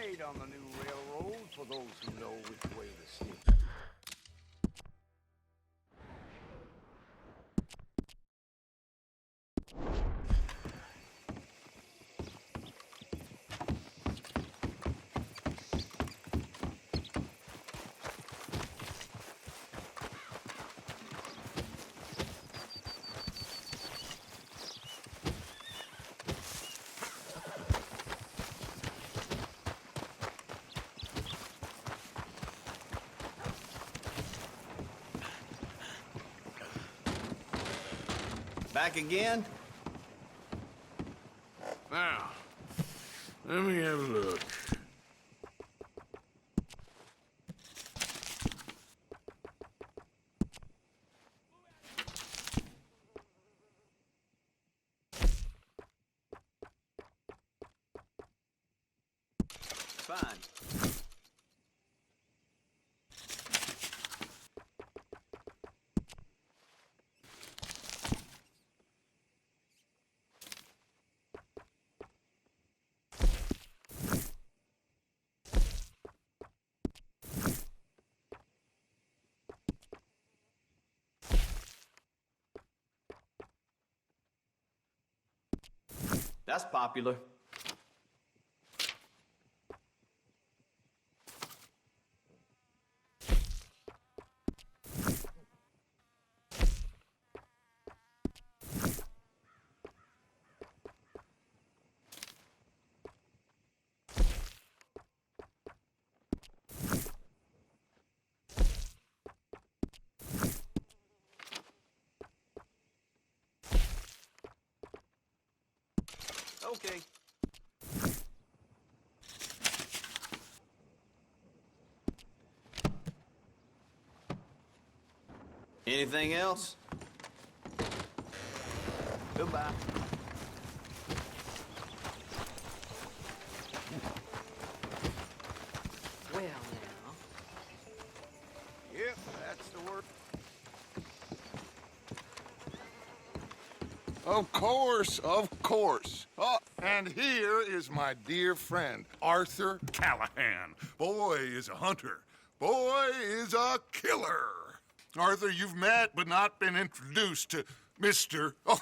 made on the new railroad for those who know which way to steer. Back again? Now, let me have a look. Fine. That's popular. Okay. Anything else? Goodbye. Well, now. Yep, that's the word. Of course, of course. Oh, and here is my dear friend, Arthur Callahan. Boy is a hunter. Boy is a killer. Arthur, you've met but not been introduced to Mr. Oh,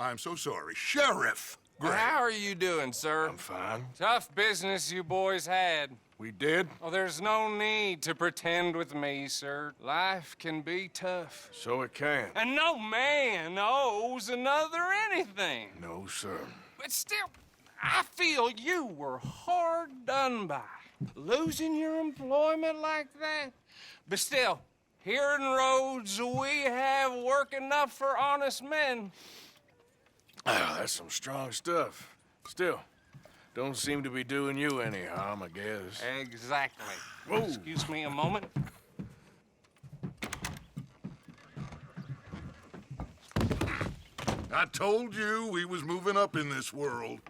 I'm so sorry, Sheriff Gray. How are you doing, sir? I'm fine. Tough business you boys had. We did? Oh, there's no need to pretend with me, sir. Life can be tough. So it can. And no man owes another anything. No, sir. But still, I feel you were hard done by. Losing your employment like that. But still, here in Rhodes, we have work enough for honest men. Ah, that's some strong stuff. Still, don't seem to be doing you any harm, I guess. Exactly. Whoa. Excuse me a moment. I told you we was moving up in this world.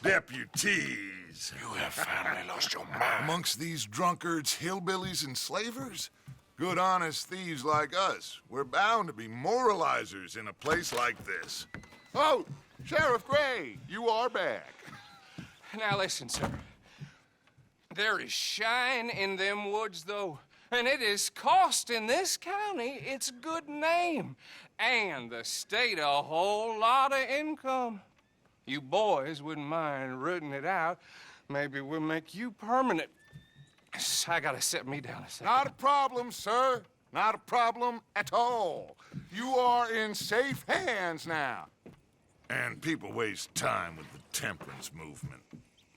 Deputies. You have finally lost your mind. Amongst these drunkards, hillbillies, and slavers? Good, honest thieves like us. We're bound to be moralizers in a place like this. Oh, Sheriff Gray, you are back. Now listen, sir. There is shine in them woods, though, and it is costing this county its good name and the state a whole lot of income. You boys wouldn't mind rooting it out. Maybe we'll make you permanent. I gotta sit me down a second. Not a problem, sir. Not a problem at all. You are in safe hands now. And people waste time with the temperance movement.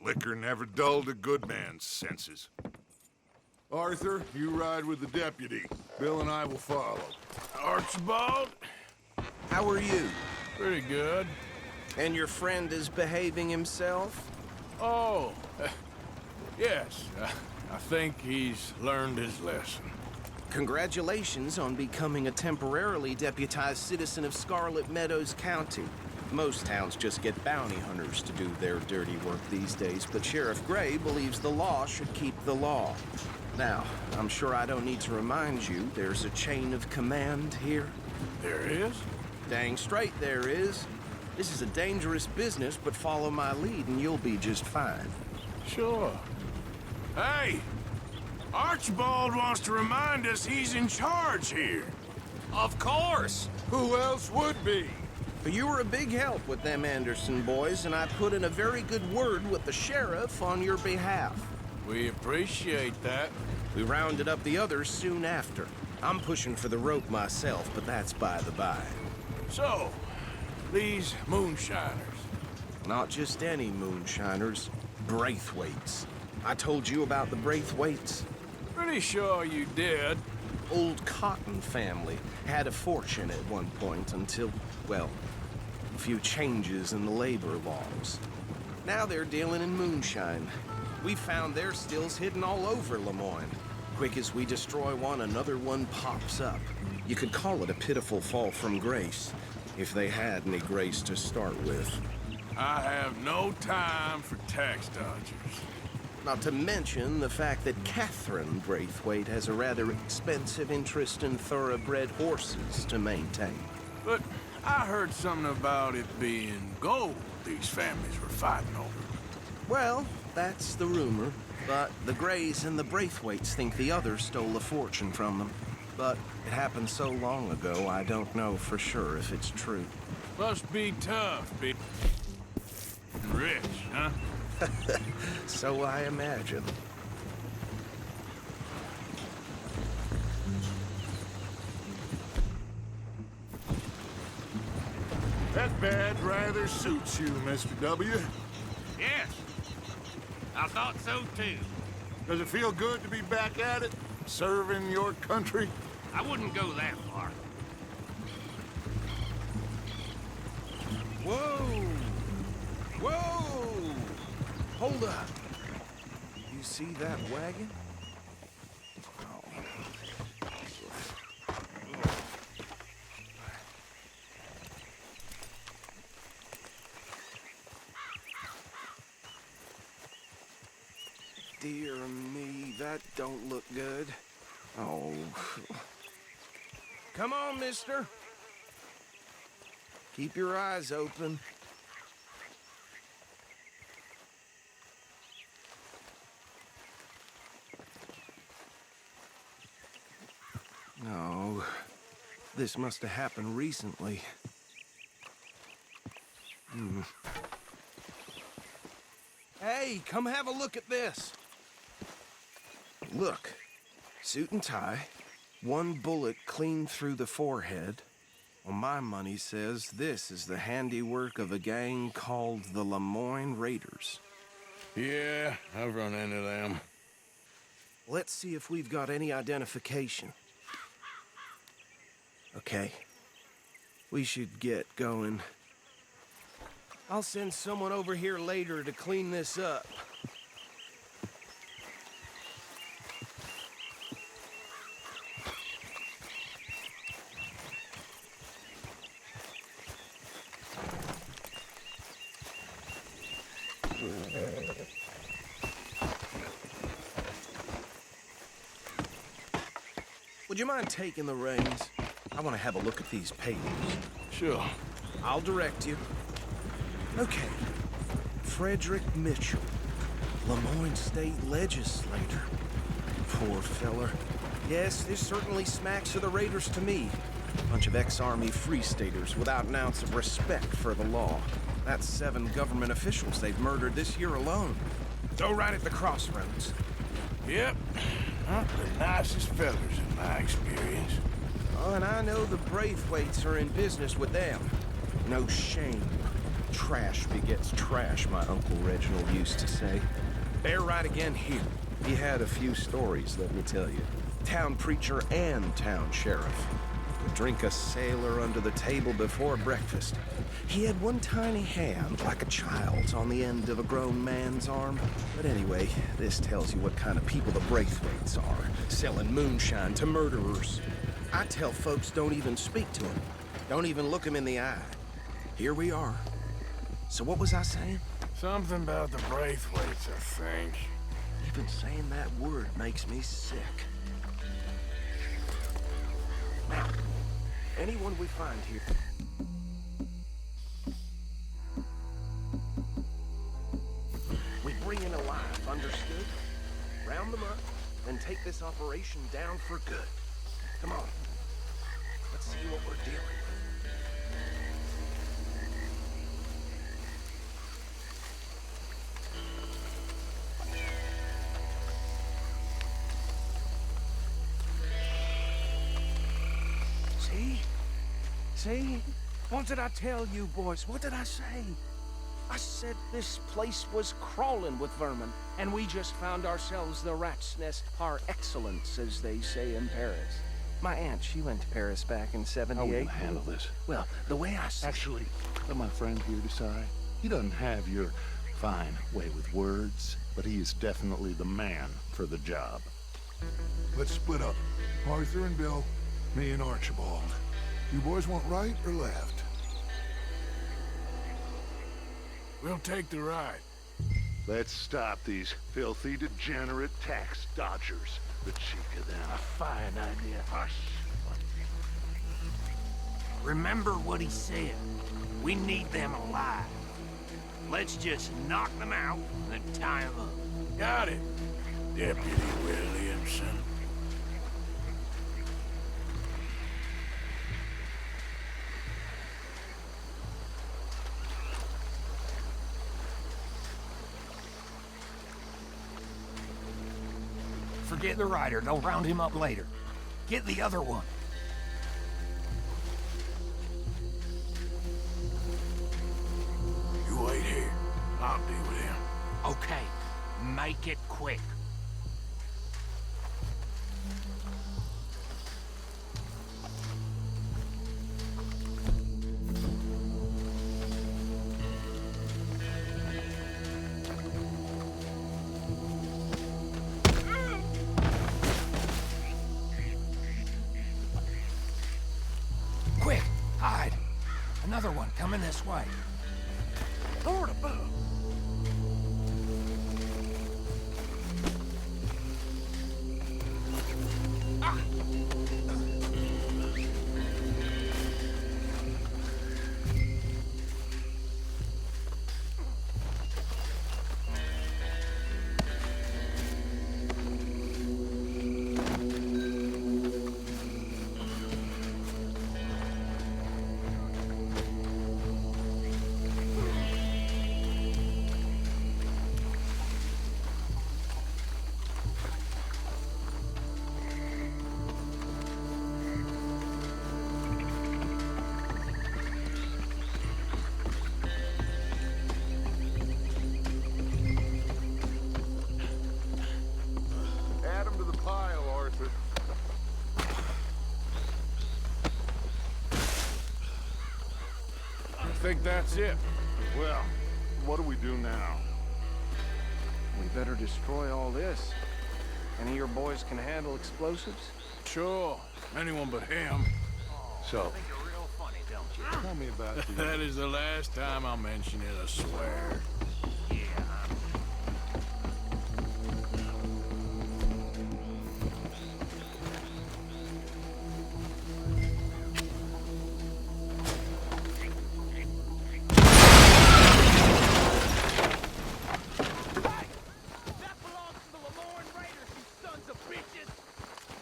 Liquor never dulled a good man's senses. Arthur, you ride with the deputy. Bill and I will follow. Archibald? How are you? Pretty good. And your friend is behaving himself? Oh, yes. I think he's learned his lesson. Congratulations on becoming a temporarily deputized citizen of Scarlet Meadows County. Most towns just get bounty hunters to do their dirty work these days, but Sheriff Gray believes the law should keep the law. Now, I'm sure I don't need to remind you, there's a chain of command here. There is? Dang straight there is. This is a dangerous business, but follow my lead and you'll be just fine. Sure. Hey! Archibald wants to remind us he's in charge here. Of course. Who else would be? You were a big help with them Anderson boys, and I put in a very good word with the sheriff on your behalf. We appreciate that. We rounded up the others soon after. I'm pushing for the rope myself, but that's by the by. So, these moonshiners. Not just any moonshiners, Braithwaites. I told you about the Braithwaites? Pretty sure you did. Old Cotton family had a fortune at one point until, well, a few changes in the labor laws. Now they're dealing in moonshine. We found their stills hidden all over Lemoyne. Quick as we destroy one, another one pops up. You could call it a pitiful fall from grace, if they had any grace to start with. I have no time for tax dodgers. Not to mention the fact that Catherine Braithwaite has a rather expensive interest in thoroughbred horses to maintain. But I heard something about it being gold these families were fighting over. Well, that's the rumor. But the Greys and the Braithwaites think the others stole a fortune from them. But it happened so long ago, I don't know for sure if it's true. Must be tough, being rich, huh? So I imagine. That badge rather suits you, Mr. W. Yes, I thought so too. Does it feel good to be back at it, serving your country? I wouldn't go that far. Whoa! Whoa! Hold up. You see that wagon? Dear me, that don't look good. Oh. Come on, mister. Keep your eyes open. No. This must have happened recently. Hey, come have a look at this. Look, suit and tie, one bullet clean through the forehead. Well, my money says this is the handiwork of a gang called the Lemoyne Raiders. Yeah, I've run into them. Let's see if we've got any identification. Okay, we should get going. I'll send someone over here later to clean this up. Would you mind taking the reins? I want to have a look at these papers. Sure. I'll direct you. Okay. Frederick Mitchell, Lemoyne State Legislator. Poor feller. Yes, this certainly smacks of the Raiders to me. Bunch of ex-Army Free Staters without an ounce of respect for the law. That's 7 government officials they've murdered this year alone. Go right at the crossroads. Yep. Not the nicest fellas in my experience. Oh, and I know the Braithwaites are in business with them. No shame. Trash begets trash, my Uncle Reginald used to say. They're right again here. He had a few stories, let me tell you. Town preacher and town sheriff. Would drink a sailor under the table before breakfast. He had one tiny hand, like a child's, on the end of a grown man's arm. But anyway, this tells you what kind of people the Braithwaites are, selling moonshine to murderers. I tell folks don't even speak to them. Don't even look them in the eye. Here we are. So what was I saying? Something about the Braithwaites, I think. Even saying that word makes me sick. Now, anyone we find here... we bring in alive, understood? round them up, and take this operation down for good. Come on. Let's see what we're dealing with. See? What did I tell you, boys? What did I say? I said this place was crawling with vermin, and we just found ourselves the rat's nest par excellence, as they say in Paris. My aunt, she went to Paris back in '78. How are we gonna handle this? Well, the way I see Actually, let my friend here decide. He doesn't have your fine way with words, but he is definitely the man for the job. Let's split up. Arthur and Bill, me and Archibald. You boys want right or left? We'll take the right. Let's stop these filthy, degenerate tax dodgers. The cheek of them. A fine idea. Hush. Remember what he said. We need them alive. Let's just knock them out and tie them up. Got it, Deputy Williamson. Forget the rider. They'll round him up later. Get the other one. You wait here. I'll deal with him. Okay, make it quick. Quick, hide. Another one coming this way. Lord above. Add 'em to the pile, Arthur. I think that's it. Well, what do we do now? We better destroy all this. Any of your boys can handle explosives? Sure. Anyone but him. So, You're real funny, don't you? tell me about the... That is the last time I'll mention it, I swear. Yeah.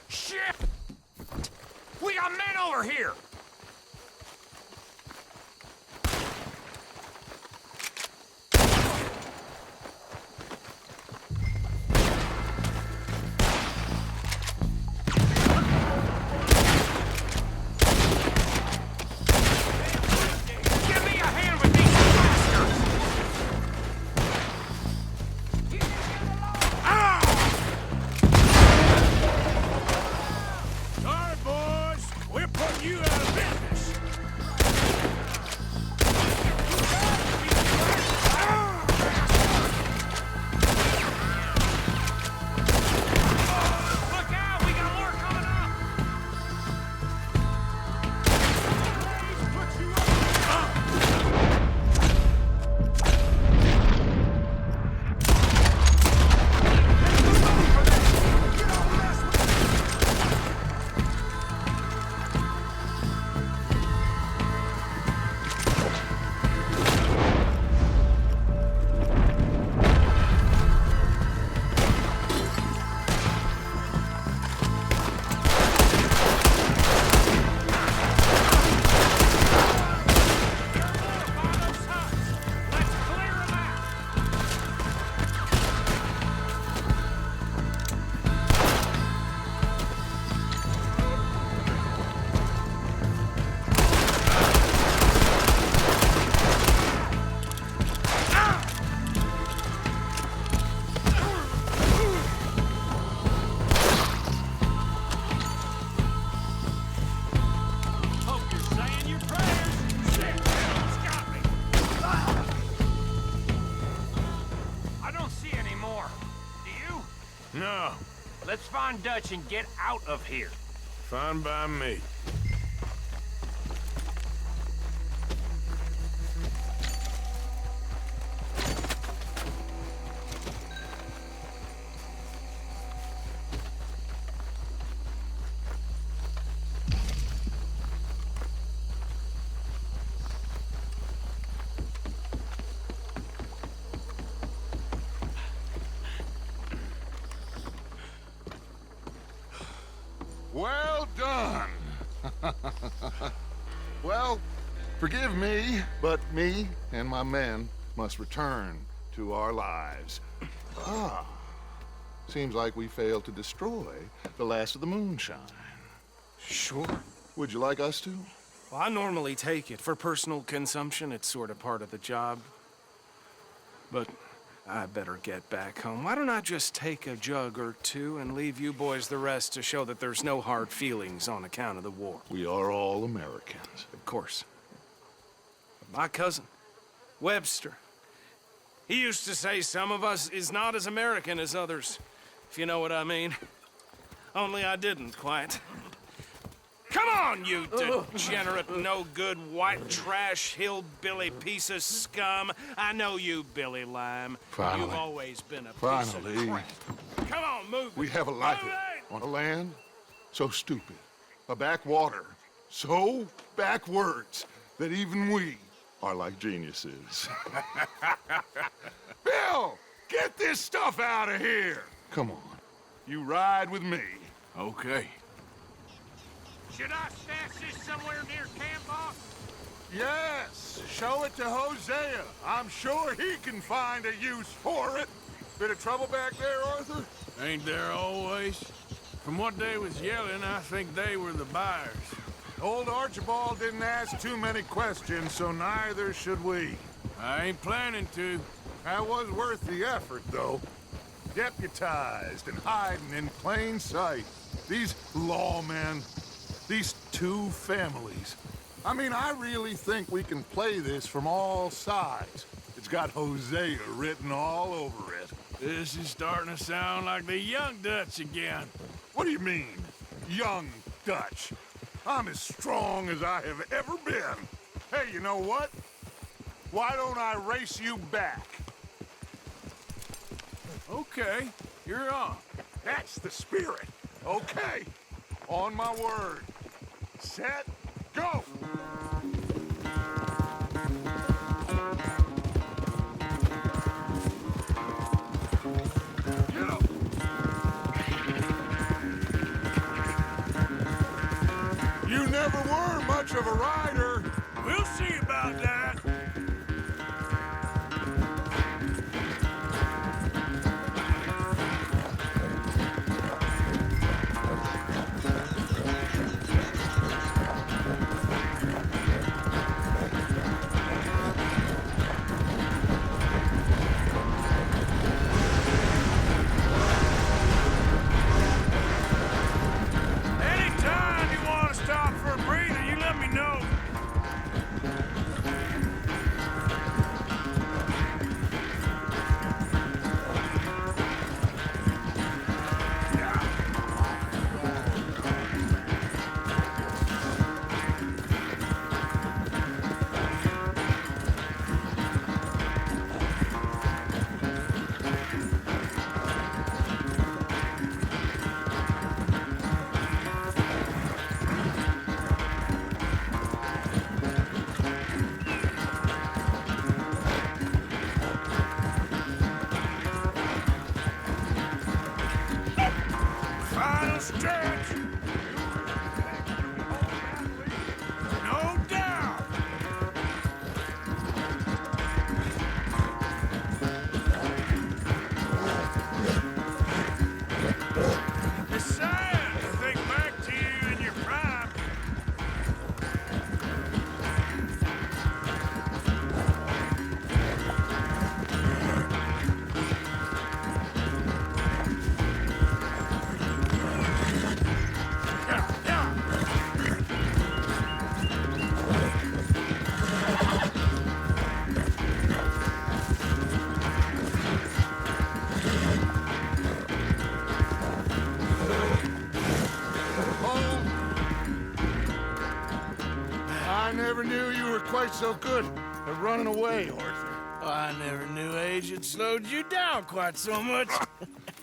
Shit! We got men over here! Give me a hand with these bastards! Sorry, boys. We're putting you out of Let's find Dutch and get out of here. Fine by me. Well done. Well, forgive me, but me and my men must return to our lives. Ah, seems like we failed to destroy the last of the moonshine. Sure. Would you like us to? Well, I normally take it. For personal consumption, it's sort of part of the job. But I better get back home. Why don't I just take a jug or two and leave you boys the rest to show that there's no hard feelings on account of the war? We are all Americans. Of course. But my cousin, Webster, he used to say some of us is not as American as others, if you know what I mean. Only I didn't quite. Come on, you degenerate, no-good, white trash, hillbilly piece of scum. I know you, Billy Lime. Finally. You've always been a piece Finally. of crap. Come on, move We it. have a life Move it! on a land so stupid, a backwater so backwards that even we are like geniuses. Bill, get this stuff out of here. Come on, you ride with me. Okay. Should I stash this somewhere near camp, boss? Yes, show it to Hosea. I'm sure he can find a use for it. Bit of trouble back there, Arthur? Ain't there always? From what they was yelling, I think they were the buyers. Old Archibald didn't ask too many questions, so neither should we. I ain't planning to. That was worth the effort, though. Deputized and hiding in plain sight. These lawmen, these two families. I mean, I really think we can play this from all sides. It's got Hosea written all over it. This is starting to sound like the young Dutch again. What do you mean, young Dutch? I'm as strong as I have ever been. Hey, you know what? Why don't I race you back? Okay, you're on. That's the spirit. Okay. On my word. Set, go! Get up! You never were much of a rider. We'll see about that. Anytime you want to stop for a breather, you let me know. Final stretch. No doubt. It's sad to think back to you in your prime. never knew you were quite so good at running away, Arthur. I never knew age had slowed you down quite so much.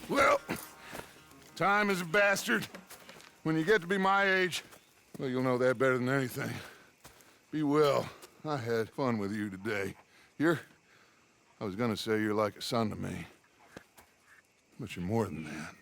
Well, time is a bastard. When you get to be my age, well, you'll know that better than anything. Be well. I had fun with you today. I was gonna say you're like a son to me. But you're more than that.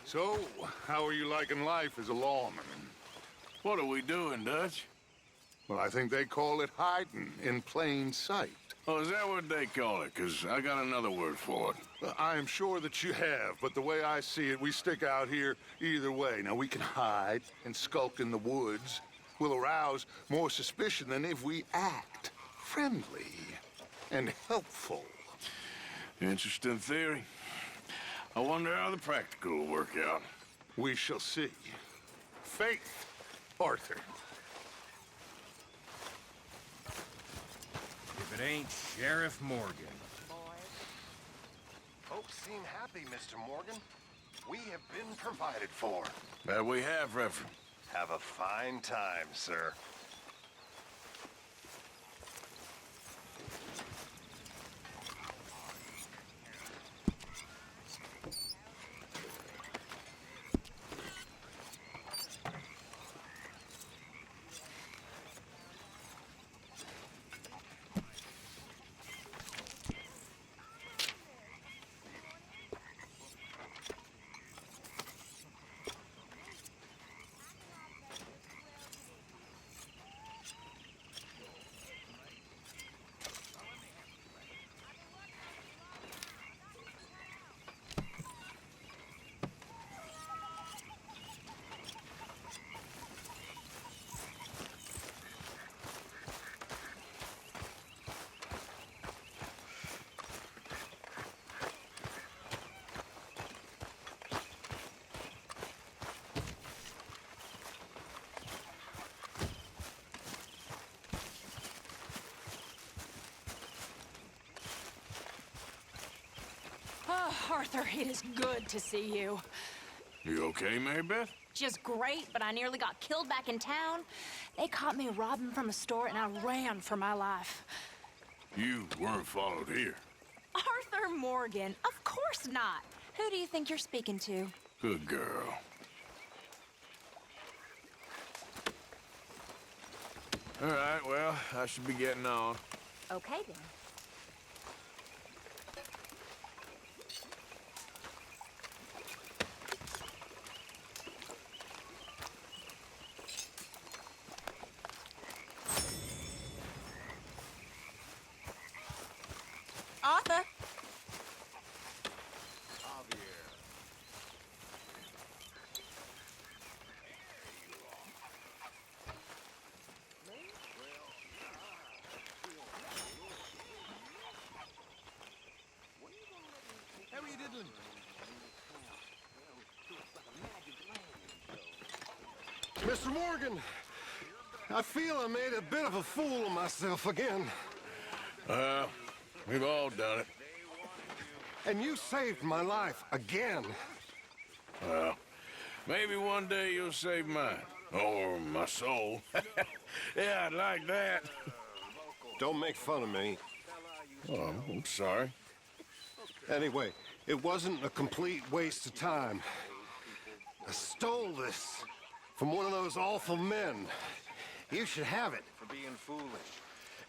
So, how are you liking life as a lawman? What are we doing, Dutch? Well, I think they call it hiding in plain sight. Oh, is that what they call it? 'Cause I got another word for it. Well, I am sure that you have, but the way I see it, we stick out here either way. Now, we can hide and skulk in the woods. We'll arouse more suspicion than if we act friendly and helpful. Interesting theory. I wonder how the practical will work out. We shall see. Faith, Arthur. If it ain't Sheriff Morgan. Folks seem happy, Mr. Morgan. We have been provided for. That we have, Reverend. Have a fine time, sir. Arthur, it is good to see you. You okay, Mary Beth? Just great, but I nearly got killed back in town. They caught me robbing from a store, and I ran for my life. You weren't followed here. Arthur Morgan, of course not. Who do you think you're speaking to? Good girl. All right, well, I should be getting on. Okay, then. Arthur, Mr. Morgan, I feel I made a bit of a fool of myself again. We've all done it. And you saved my life again. Well, maybe one day you'll save mine. Or my soul. Yeah, I'd like that. Don't make fun of me. Oh, I'm sorry. Anyway, it wasn't a complete waste of time. I stole this from one of those awful men. You should have it. For being foolish.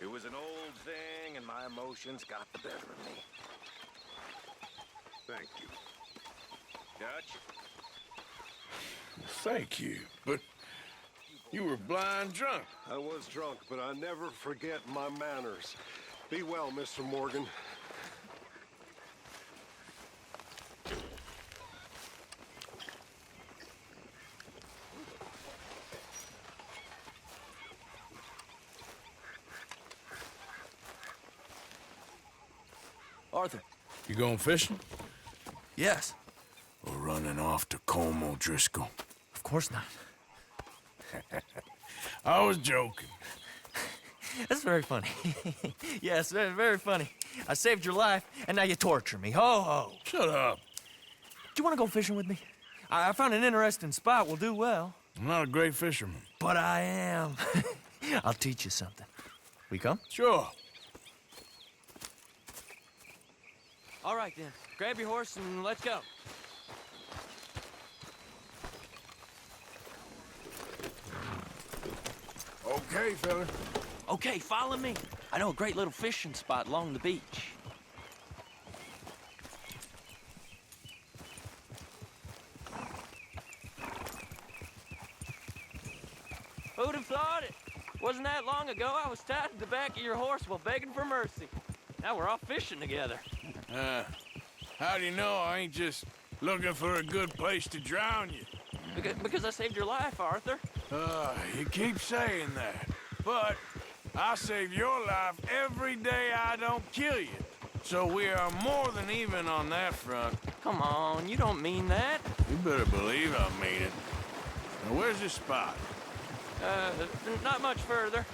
It was an old thing, and my emotions got the better of me. Thank you. Dutch? Thank you, but you were blind drunk. I was drunk, but I never forget my manners. Be well, Mr. Morgan. Arthur. You going fishing? Yes. Or running off to Colm O'Driscoll? Of course not. I was joking. That's very funny. Yes, very, very funny. I saved your life, and now you torture me. Ho, ho. Shut up. Do you want to go fishing with me? I found an interesting spot. We'll do well. I'm not a great fisherman. But I am. I'll teach you something. We come? Sure. All right, then. Grab your horse and let's go. Okay, fella. Okay, follow me. I know a great little fishing spot along the beach. Who'd have thought it? Wasn't that long ago I was tied to the back of your horse while begging for mercy. Now we're off fishing together. How do you know I ain't just looking for a good place to drown you? Because I saved your life, Arthur. You keep saying that. But I save your life every day I don't kill you. So we are more than even on that front. Come on, you don't mean that. You better believe I mean it. Now, where's this spot? Not much further.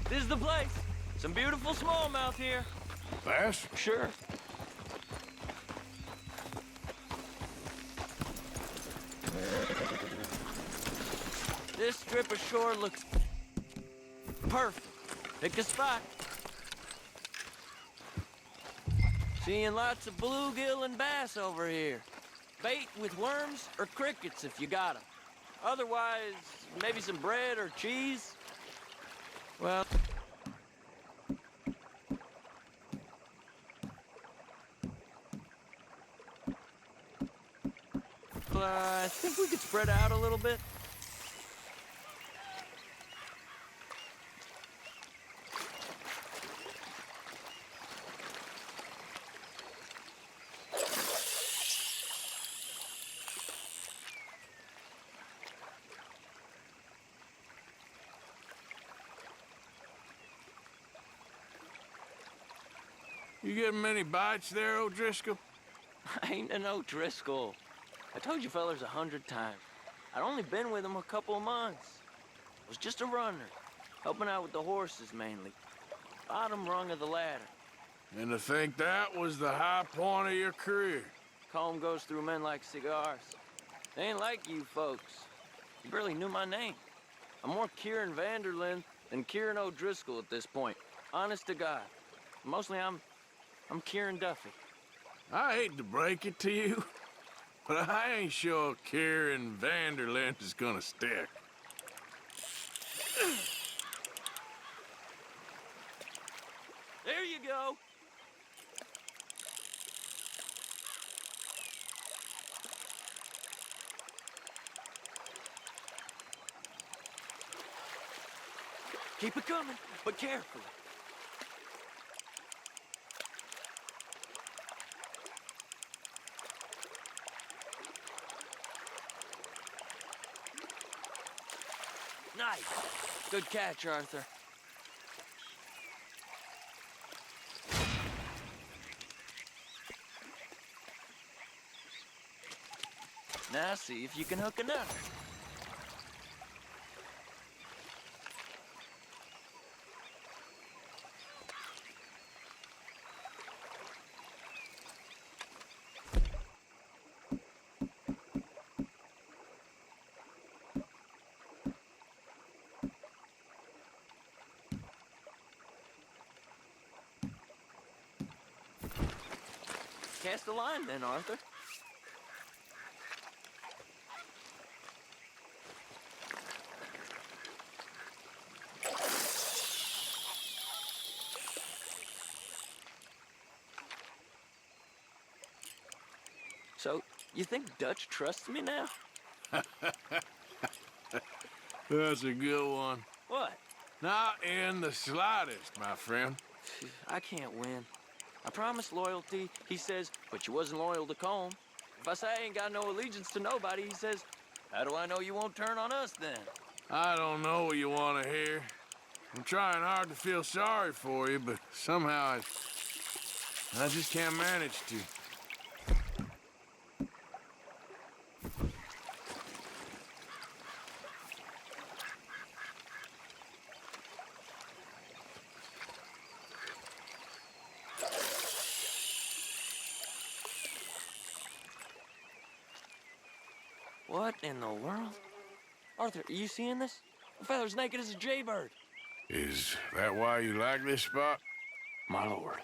This is the place. Some beautiful smallmouth here. Bass? Sure. This strip of shore looks perfect. Pick a spot. Seeing lots of bluegill and bass over here. Bait with worms or crickets if you got 'em. Otherwise, maybe some bread or cheese. Well... I think we could spread out a little bit. You getting many bites there, O'Driscoll? I ain't an O'Driscoll. I told you fellers 100 times. I'd only been with him a couple of months. I was just a runner, helping out with the horses mainly. Bottom rung of the ladder. And to think that was the high point of your career. Colm goes through men like cigars. They ain't like you folks. You barely knew my name. I'm more Kieran Vanderlyn than Kieran O'Driscoll at this point. Honest to God. Mostly I'm Kieran Duffy. I hate to break it to you, but I ain't sure Kieran Vanderlyn is gonna stick. There you go. Keep it coming, but carefully. Nice. Good catch, Arthur. Now see if you can hook another. Cast the line then, Arthur. So, you think Dutch trusts me now? That's a good one. What? Not in the slightest, my friend. I can't win. I promised loyalty, he says, but you wasn't loyal to Colm. If I say I ain't got no allegiance to nobody, he says, how do I know you won't turn on us then? I don't know what you want to hear. I'm trying hard to feel sorry for you, but somehow I just can't manage to. What in the world? Arthur, are you seeing this? The feather's naked as a jaybird. Is that why you like this spot? My lord.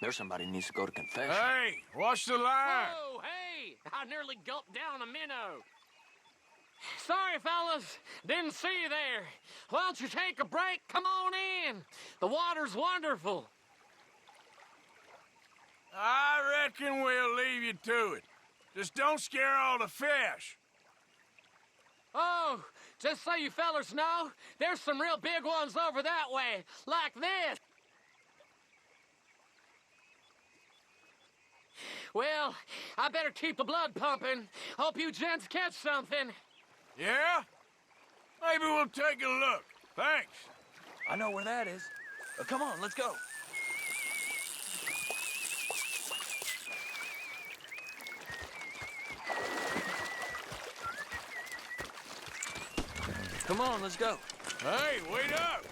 There's somebody who needs to go to confession. Hey, watch the line! Whoa, hey! I nearly gulped down a minnow. Sorry, fellas. Didn't see you there. Why don't you take a break? Come on in. The water's wonderful. I reckon we'll leave you to it. Just don't scare all the fish. Oh, just so you fellas know, there's some real big ones over that way, like this. Well, I better keep the blood pumping. Hope you gents catch something. Yeah? Maybe we'll take a look. Thanks. I know where that is. Come on, let's go. Come on, let's go. Hey, wait up!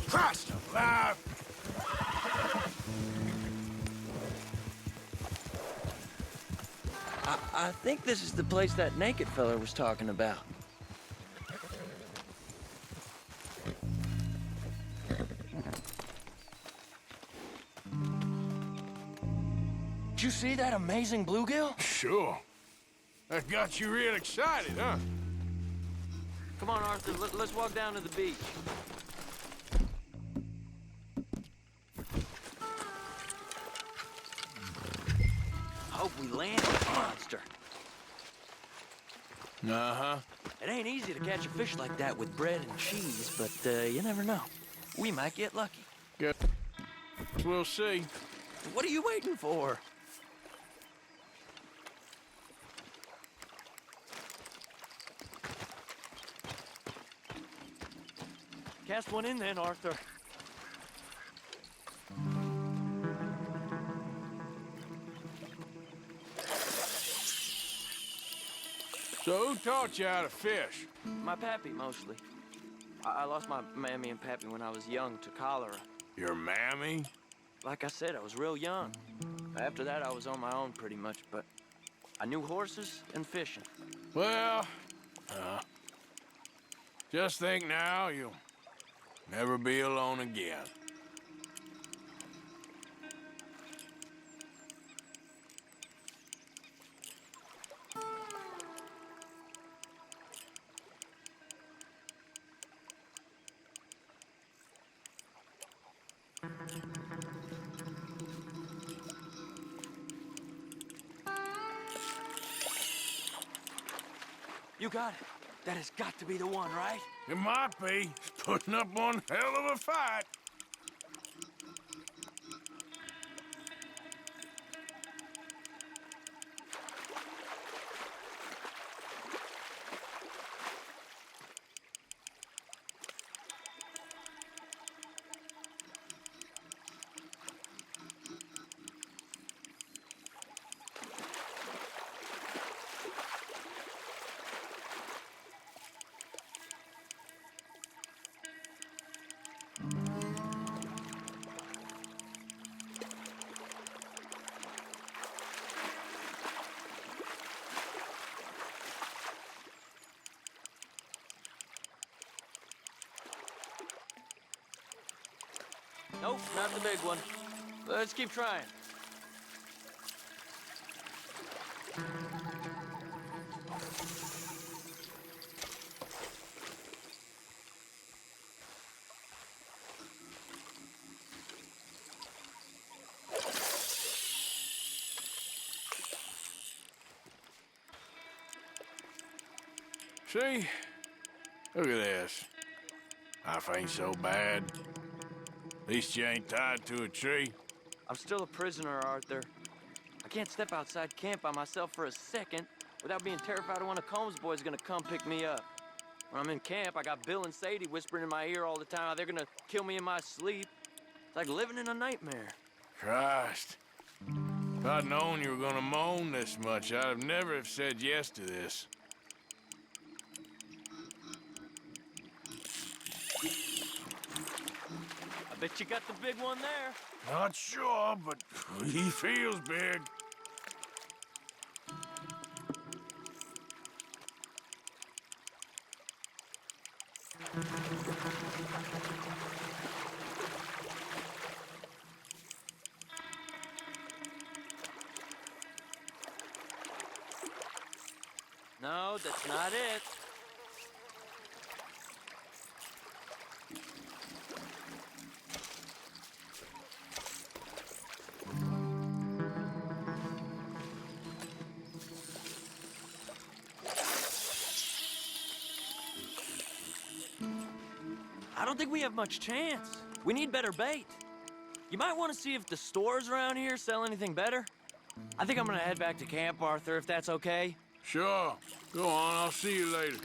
Christ alive! I think this is the place that naked fella was talking about. Did you see that amazing bluegill? Sure. That got you real excited, huh? Come on, Arthur, let's walk down to the beach. Hope we land this monster. Uh-huh. It ain't easy to catch a fish like that with bread and cheese, but you never know. We might get lucky. Guess we'll see. What are you waiting for? Cast one in then, Arthur. So who taught you how to fish? My pappy, mostly. I lost my mammy and pappy when I was young to cholera. Your mammy? Like I said, I was real young. After that, I was on my own pretty much, but I knew horses and fishing. Well, just think now, you'll Never be alone again. You got it. That has got to be the one, right? It might be. Putting up one hell of a fight. Nope, not the big one. Let's keep trying. See? Look at this. Life ain't so bad. At least you ain't tied to a tree. I'm still a prisoner, Arthur. I can't step outside camp by myself for a second without being terrified one of Combs' boys is gonna come pick me up. When I'm in camp, I got Bill and Sadie whispering in my ear all the time how they're gonna kill me in my sleep. It's like living in a nightmare. Christ. If I'd known you were gonna moan this much, I'd have never have said yes to this. I bet you got the big one there. Not sure, but he feels big. No, that's not it. I don't think we have much chance. We need better bait. You might want to see if the stores around here sell anything better. I think I'm gonna head back to camp, Arthur, if that's okay. Sure. Go on, I'll see you later.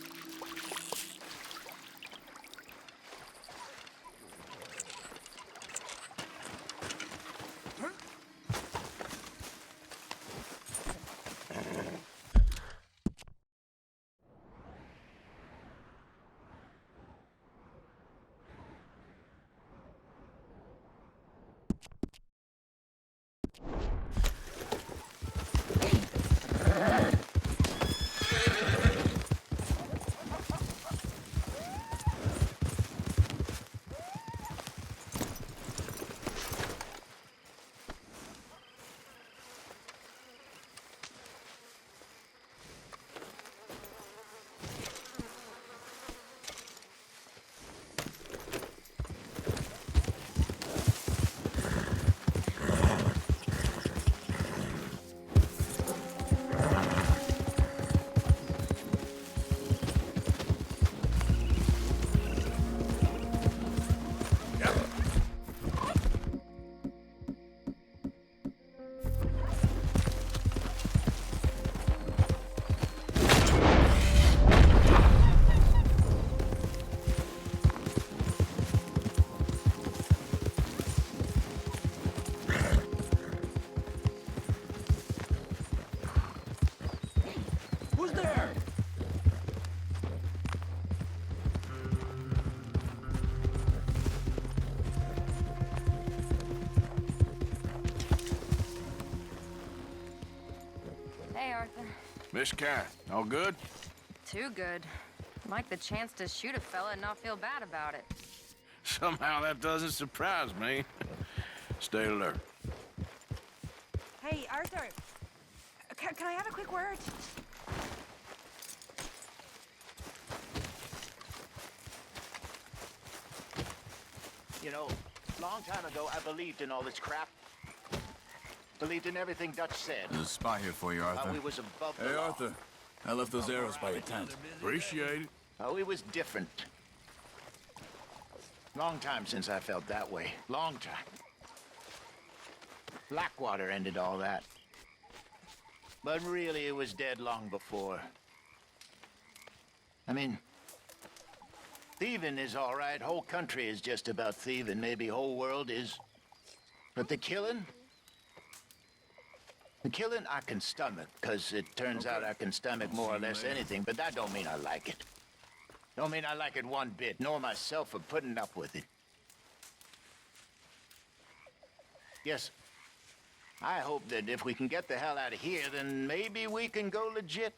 Miss Kieran, all good? Too good. I'd like the chance to shoot a fella and not feel bad about it. Somehow that doesn't surprise me. Stay alert. Hey, Arthur. Can I have a quick word? You know, long time ago, I believed in all this crap. Believed in everything Dutch said. There's a spot here for you, Arthur. We was above the Hey, law. Arthur. I left those arrows by your tent. Appreciate it. We was different. Long time since I felt that way. Long time. Blackwater ended all that. But really, it was dead long before. I mean, thieving is all right. Whole country is just about thieving. Maybe whole world is. But the killing I can stomach, because it turns out I can stomach more or less anything, but that don't mean I like it. Don't mean I like it one bit, nor myself for putting up with it. Yes, I hope that if we can get the hell out of here, then maybe we can go legit.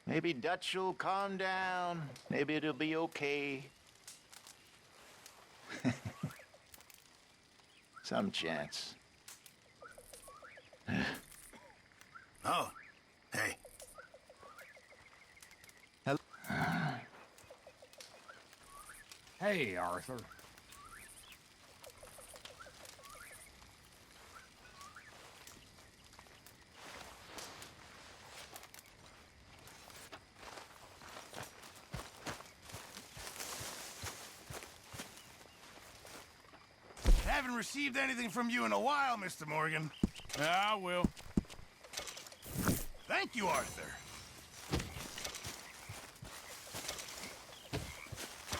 Maybe Dutch will calm down. Maybe it'll be okay. Some chance. Oh, hey. Hello? Hey, Arthur. Haven't received anything from you in a while, Mr. Morgan. I will. Thank you, Arthur.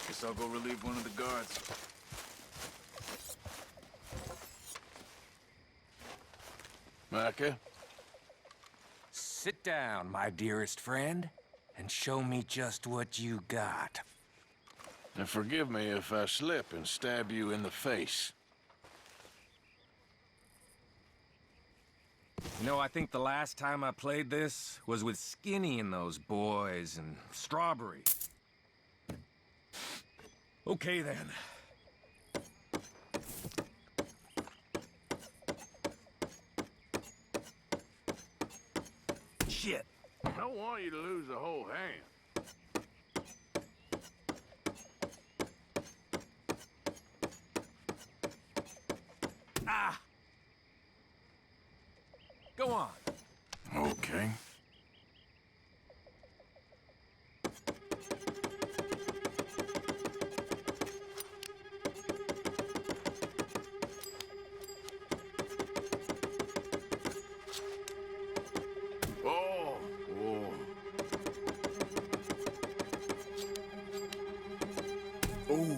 Guess I'll go relieve one of the guards. Micah? Sit down, my dearest friend, and show me just what you got. And forgive me if I slip and stab you in the face. You know, I think the last time I played this was with Skinny and those boys and Strawberry. Okay, then. Shit. I don't want you to lose the whole hand. Ah! Go on. Okay. Oh, oh. Ooh.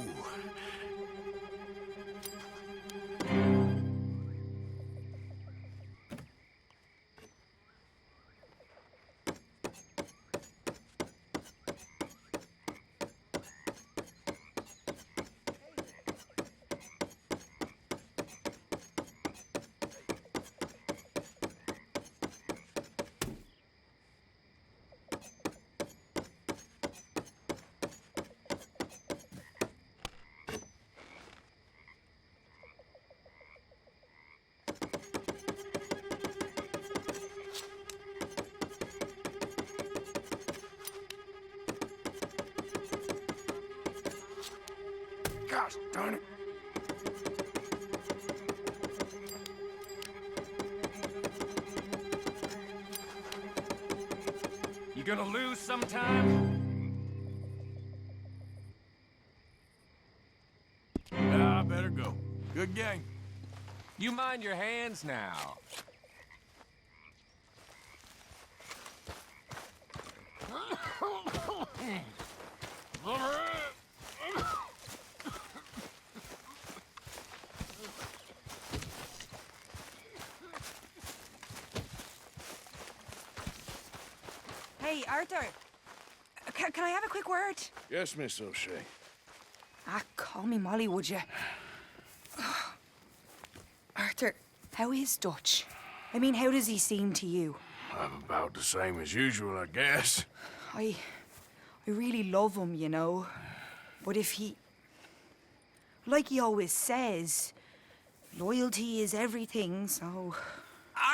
Gosh darn it. You gonna lose sometime? I better go. Good game. You mind your hands now. Hey, Arthur. Can I have a quick word? Yes, Miss O'Shea. Call me Molly, would you? Arthur, how is Dutch? I mean, how does he seem to you? I'm about the same as usual, I guess. I really love him, you know. But if he Like he always says, loyalty is everything, so...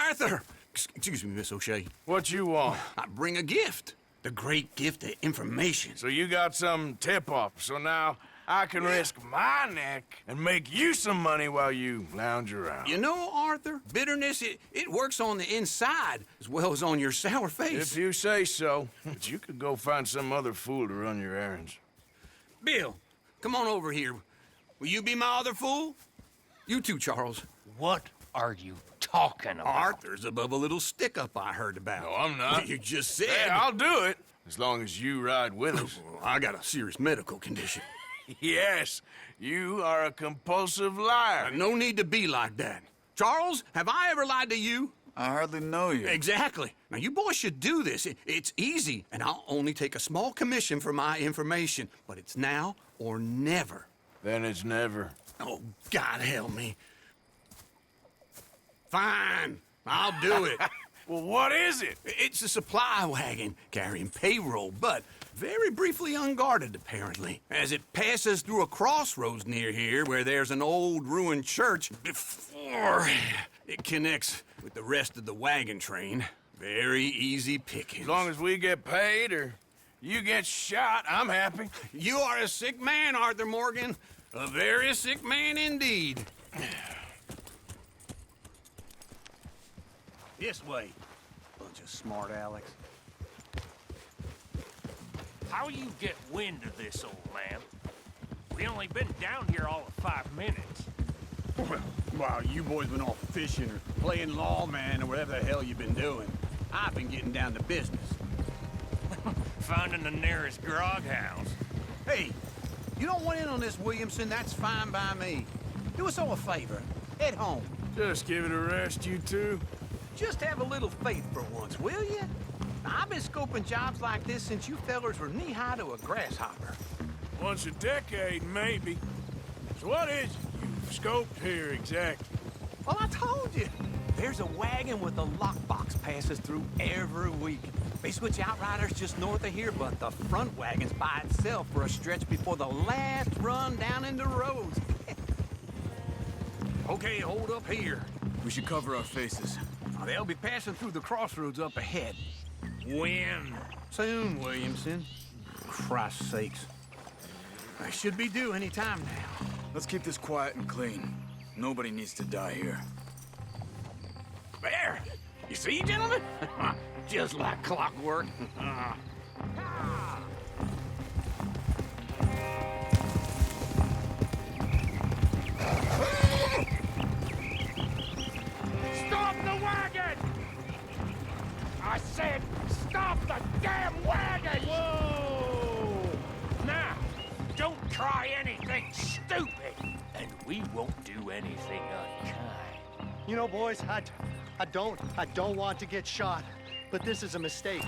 Arthur! Excuse me, Miss O'Shea. What you want? I bring a gift. The great gift of information. So you got some tip-off, so now I can risk my neck and make you some money while you lounge around. You know, Arthur, bitterness, it works on the inside as well as on your sour face. If you say so. But you could go find some other fool to run your errands. Bill, come on over here. Will you be my other fool? You too, Charles. What are you talking about? Arthur's above a little stick-up I heard about. No, I'm not. You just said... Hey, I'll do it, as long as you ride with us. I got a serious medical condition. Yes, you are a compulsive liar. No need to be like that. Charles, have I ever lied to you? I hardly know you. Exactly. Now, you boys should do this. It's easy, and I'll only take a small commission for my information. But it's now or never. Then it's never. Oh, God help me. Fine, I'll do it. Well, what is it? It's a supply wagon carrying payroll, but very briefly unguarded, apparently, as it passes through a crossroads near here where there's an old ruined church before it connects with the rest of the wagon train. Very easy pickings. As long as we get paid or you get shot, I'm happy. You are a sick man, Arthur Morgan. A very sick man indeed. This way, bunch of smart Alex. How you get wind of this, old man? We only been down here all of 5 minutes. Well, while you boys been off fishing or playing lawman or whatever the hell you've been doing, I've been getting down to business. Finding the nearest grog house. Hey, you don't want in on this, Williamson, that's fine by me. Do us all a favor. Head home. Just give it a rest, you two. Just have a little faith for once, will you? I've been scoping jobs like this since you fellers were knee-high to a grasshopper. Once a decade, maybe. So what is it you've scoped here exactly? Well, I told you. There's a wagon with a lockbox passes through every week. They switch outriders just north of here, but the front wagon's by itself for a stretch before the last run down into Rhodes. Okay, hold up here. We should cover our faces. They'll be passing through the crossroads up ahead. When? Soon, Williamson. Christ's sakes. I should be due any time now. Let's keep this quiet and clean. Nobody needs to die here. There! You see, gentlemen? Just like clockwork. Stop the wagon! I said, stop the damn wagon! Whoa! Now, don't try anything stupid, and we won't do anything unkind. You know, boys, I don't want to get shot, but this is a mistake.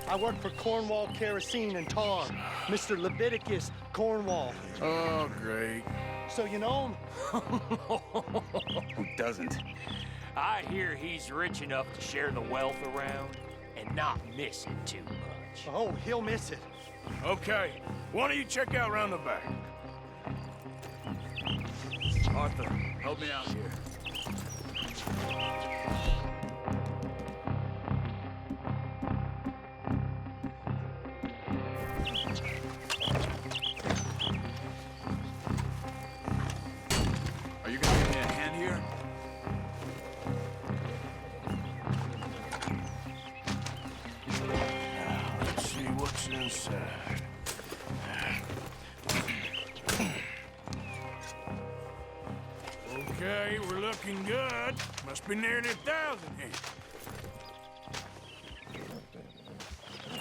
I work for Cornwall Kerosene and Tar, Mr. Leviticus Cornwall. Oh, great. So you know him? Who doesn't? I hear he's rich enough to share the wealth around and not miss it too much. Oh, he'll miss it. Okay, why don't you check out around the back? Arthur, help me out here. Are you gonna give me a hand here? Now, let's see what's inside. Okay, we're looking good. Must be nearly 1,000 here.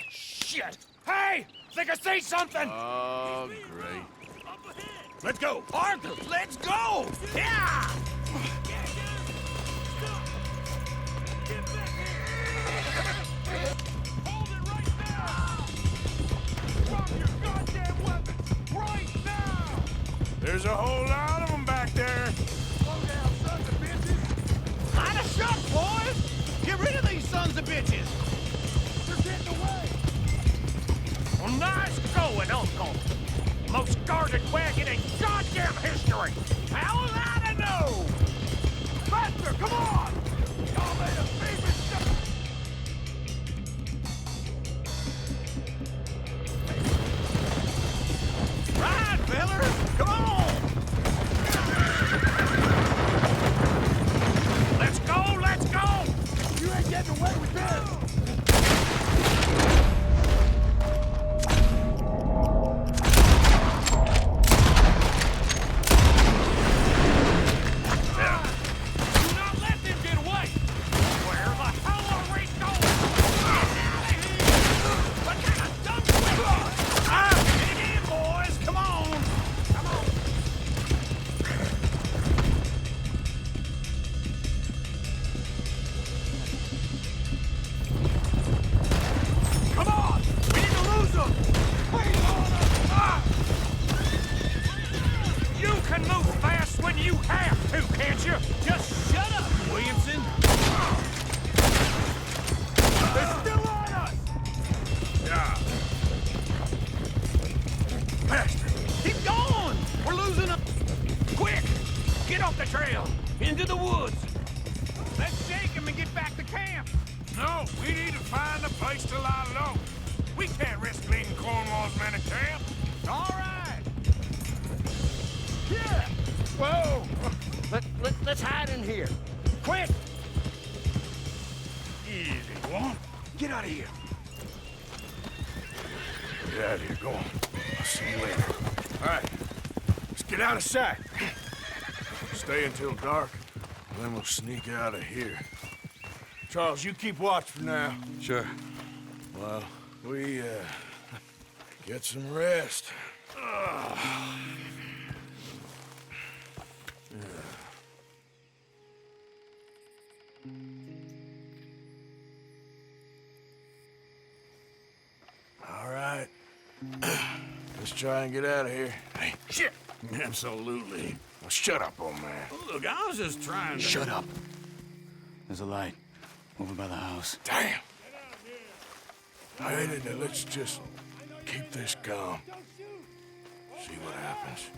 Shit! Hey! Think I see something! Oh, great. Let's go! Arthur, let's go! Yeah! Hold it right now! Drop your goddamn weapons! Right now! There's a whole lot of them back there. Slow down, sons of bitches! Line us up, boys! Get rid of these sons of bitches! They're getting away! Well, nice going, Uncle. most guarded wagon in goddamn history! How was I to know? Faster, come on! Y'all made a big mistake! Ride, fellas! Come on! Let's go, let's go! You ain't getting away with this! Let's hide in here. Quick! Easy, one. Get out of here. Get out of here, go on. I'll see you later. All right, let's get out of sight. Stay until dark, then we'll sneak out of here. Charles, you keep watch for now. Sure. Well, we, get some rest. All right. Let's try and get out of here. Hey, shit! Absolutely. Well, shut up, old man. Look, I was just trying to... Shut up. There's a light over by the house. Damn! I hate it. Let's just keep this calm. See what happens.